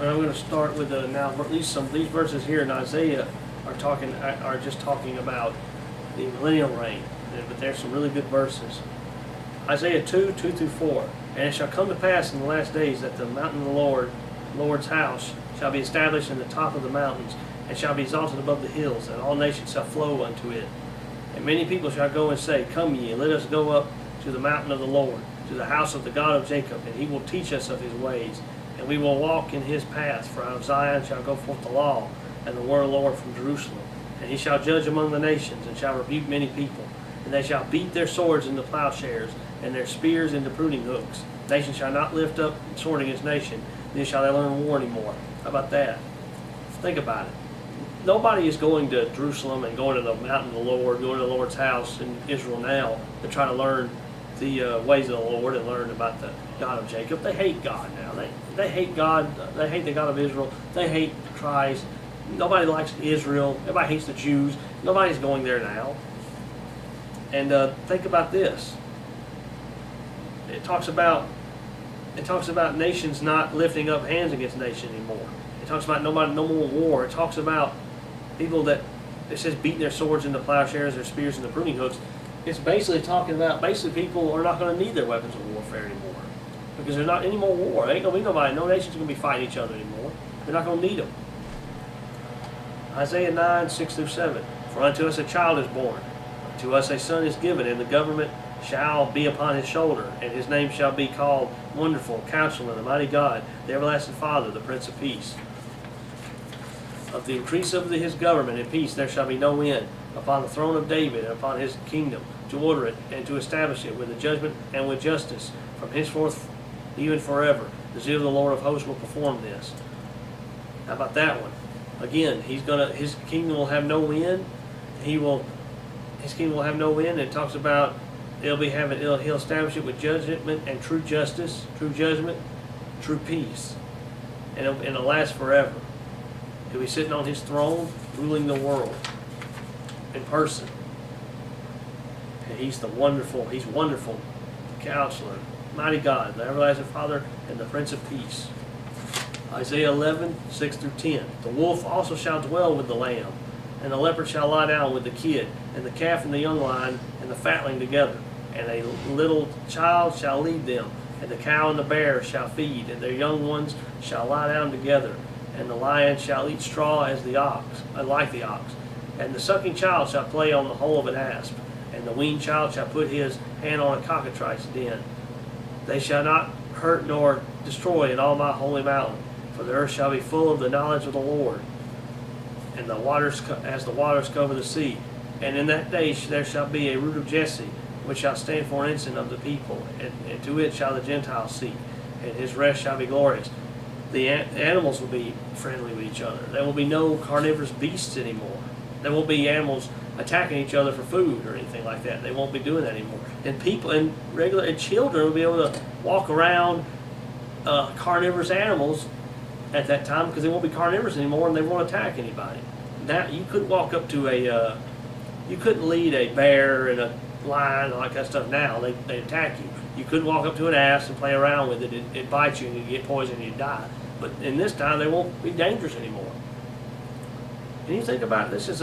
And I'm going to start with now. These verses here in Isaiah are just talking about the millennial reign, but there's some really good verses. Isaiah 2:2-4. And it shall come to pass in the last days that the mountain of the Lord's house, shall be established in the top of the mountains, and shall be exalted above the hills, and all nations shall flow unto it. And many people shall go and say, Come ye, and let us go up to the mountain of the Lord, to the house of the God of Jacob, and he will teach us of his ways, and we will walk in his paths. For out of Zion shall go forth the law, and the word of the Lord from Jerusalem. And he shall judge among the nations, and shall rebuke many people. And they shall beat their swords into plowshares, and their spears into pruning hooks. Nation shall not lift up sword against nation, neither shall they learn war anymore. How about that? Think about it. Nobody is going to Jerusalem and going to the mountain of the Lord, going to the Lord's house in Israel now to try to learn the ways of the Lord and learn about the God of Jacob. They hate God now. They hate God. They hate the God of Israel. They hate Christ. Nobody likes Israel. Everybody hates the Jews. Nobody's going there now. And think about this. It talks about nations not lifting up hands against nation anymore. It talks about no more war. It talks about people that, it says, beating their swords into plowshares, their spears into pruning hooks. It's basically talking about people are not going to need their weapons of warfare anymore, because there's not any more war. There ain't going to be nobody. No nation's going to be fighting each other anymore. They're not going to need them. Isaiah 9:6-7. For unto us a child is born, to us a son is given, and the government shall be upon his shoulder, and his name shall be called Wonderful, Counselor, the Mighty God, the Everlasting Father, the Prince of Peace. Of the increase of his government and peace there shall be no end, upon the throne of David and upon his kingdom, to order it and to establish it with a judgment and with justice, from henceforth even forever. The zeal of the Lord of hosts will perform this. How about that one? Again, his kingdom will have no end. His kingdom will have no end. It talks about he'll establish it with judgment and true justice, true judgment, true peace, and it'll last forever. He'll be sitting on his throne, ruling the world in person. And he's wonderful, Counselor, Mighty God, the Everlasting Father, and the Prince of Peace. Isaiah 11:6-10. The wolf also shall dwell with the lamb, and the leopard shall lie down with the kid, and the calf and the young lion and the fatling together. And a little child shall lead them, and the cow and the bear shall feed, and their young ones shall lie down together. And the lion shall eat straw as the ox, like the ox. And the sucking child shall play on the hole of an asp, and the weaned child shall put his hand on a cockatrice's den. They shall not hurt nor destroy in all my holy mountain, for the earth shall be full of the knowledge of the Lord, and the waters as the waters cover the sea. And in that day there shall be a root of Jesse, which shall stand for an ensign of the people, and to it shall the Gentiles seek, and his rest shall be glorious. The animals will be friendly with each other. There will be no carnivorous beasts anymore. There won't be animals attacking each other for food or anything like that. They won't be doing that anymore. And people and children will be able to walk around carnivorous animals at that time, because they won't be carnivorous anymore and they won't attack anybody. Now you couldn't walk up to you couldn't lead a bear and a lion and all that kind of stuff. Now they attack you. You couldn't walk up to an ass and play around with it. It'd bite you and you'd get poisoned and you'd die. But in this time, they won't be dangerous anymore. And you think about it, this is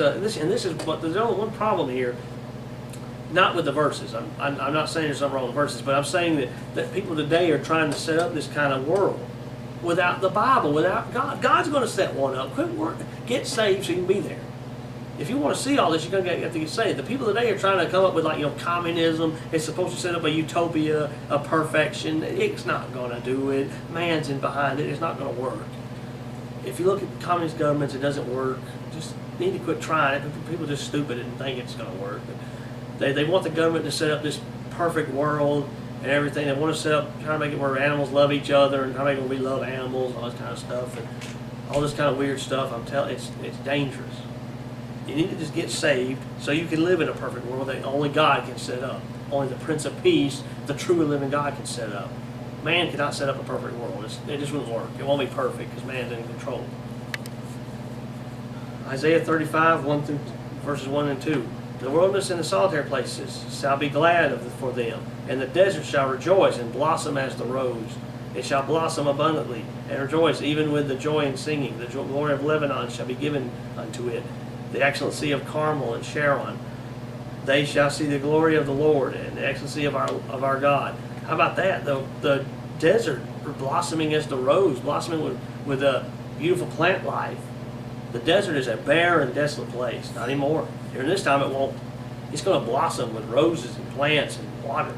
what there's only one problem here. Not with the verses. I'm not saying there's something wrong with the verses, but I'm saying that people today are trying to set up this kind of world without the Bible, without God. God's going to set one up. Quit working. Get saved so you can be there. If you want to see all this, you're going to have to get saved. The people today are trying to come up with communism. It's supposed to set up a utopia, a perfection. It's not going to do it. Man's in behind it. It's not going to work. If you look at communist governments, it doesn't work. Just need to quit trying it. People are just stupid and think it's going to work. They want the government to set up this perfect world and everything. They want to set up, try to make it where animals love each other and try to make it where we love animals, all this kind of stuff, and all this kind of weird stuff. I'm telling you, it's dangerous. You need to just get saved so you can live in a perfect world that only God can set up. Only the Prince of Peace, the true and living God, can set up. Man cannot set up a perfect world. It just won't work. It won't be perfect because man's in control. Isaiah 35, verses 1 and 2. The wilderness and the solitary places shall be glad for them, and the desert shall rejoice and blossom as the rose. It shall blossom abundantly and rejoice, even with the joy and singing. The glory of Lebanon shall be given unto it, the excellency of Carmel and Sharon. They shall see the glory of the Lord and the excellency of our God. How about that? The desert blossoming as the rose, blossoming with a beautiful plant life. The desert is a bare and desolate place. Not anymore. During this time it won't. It's going to blossom with roses and plants and water.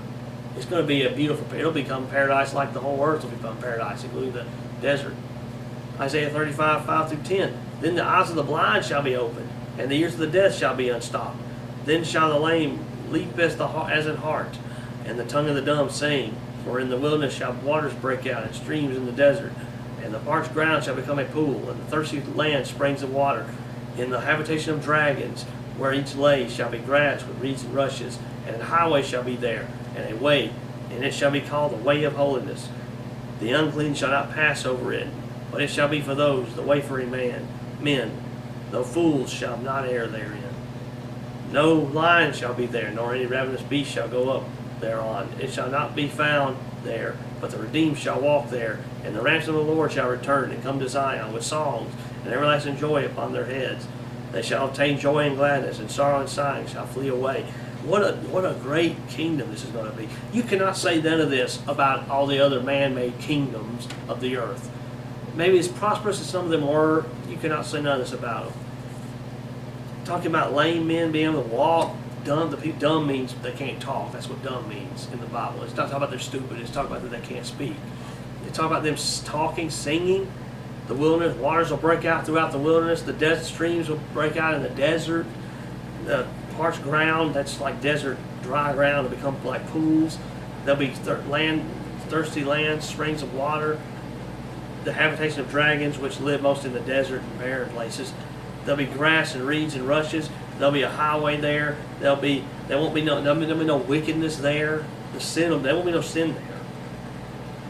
It's going to be a beautiful, it'll become paradise like the whole earth will become paradise, including the desert. Isaiah 35, 5 through 10. Then the eyes of the blind shall be opened, and the ears of the deaf shall be unstopped. Then shall the lame leap as an hart, and the tongue of the dumb sing. For in the wilderness shall waters break out, and streams in the desert. And the parched ground shall become a pool, and the thirsty land springs of water. In the habitation of dragons, where each lay, shall be grass with reeds and rushes, and a highway shall be there, and a way, and it shall be called the way of holiness. The unclean shall not pass over it, but it shall be for those, the wayfaring men. Though fools shall not err therein. No lion shall be there, nor any ravenous beast shall go up thereon. It shall not be found there, but the redeemed shall walk there, and the ransom of the Lord shall return and come to Zion with songs and everlasting joy upon their heads. They shall obtain joy and gladness, and sorrow and sighing shall flee away. What a great kingdom this is going to be. You cannot say none of this about all the other man-made kingdoms of the earth. Maybe as prosperous as some of them were, you cannot say none of this about them. Talking about lame men being able to walk, dumb means they can't talk. That's what dumb means in the Bible. It's not talking about they're stupid. It's talking about that they can't speak. It's talking about them talking, singing. The wilderness, waters will break out throughout the wilderness. The desert streams will break out in the desert. The parched ground, that's like desert, dry ground, will become like pools. There'll be thirsty land, springs of water. The habitation of dragons, which live most in the desert and barren places. There'll be grass and reeds and rushes. There'll be a highway there. There won't be no wickedness there. There won't be no sin there.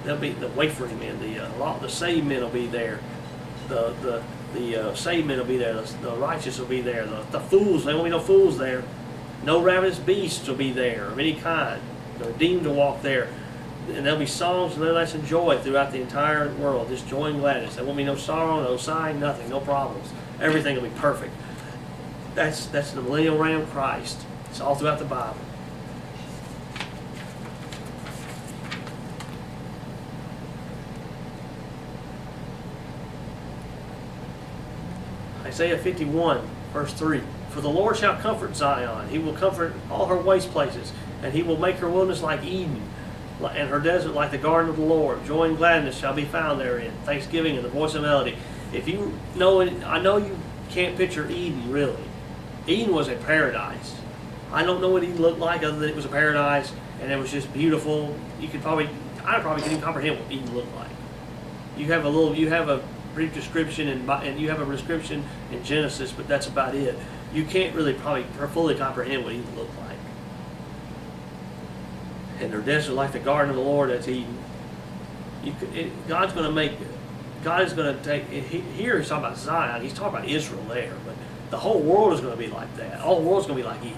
There'll be the wayfaring men, the saved men will be there. The saved men will be there. The righteous will be there. The fools, there won't be no fools there. No ravenous beasts will be there of any kind. The redeemed will walk there. And there'll be songs and everlasting joy throughout the entire world. Just joy and gladness. There won't be no sorrow, no sighing, nothing, no problems. Everything will be perfect. That's the millennial reign of Christ. It's all throughout the Bible. Isaiah 51, verse 3. For the Lord shall comfort Zion. He will comfort all her waste places, and he will make her wilderness like Eden, and her desert like the garden of the Lord. Joy and gladness shall be found therein, thanksgiving and the voice of melody. If you know it, I know you can't picture Eden really. Eden was a paradise. I don't know what Eden looked like other than it was a paradise and it was just beautiful. I probably couldn't even comprehend what Eden looked like. You have a brief description and you have a description in Genesis, but that's about it. You can't really probably fully comprehend what Eden looked like. And their desert like the garden of the Lord, that's Eden. God is going to take, he's talking about Zion, he's talking about Israel there, but the whole world is going to be like that. All the world is going to be like Eden.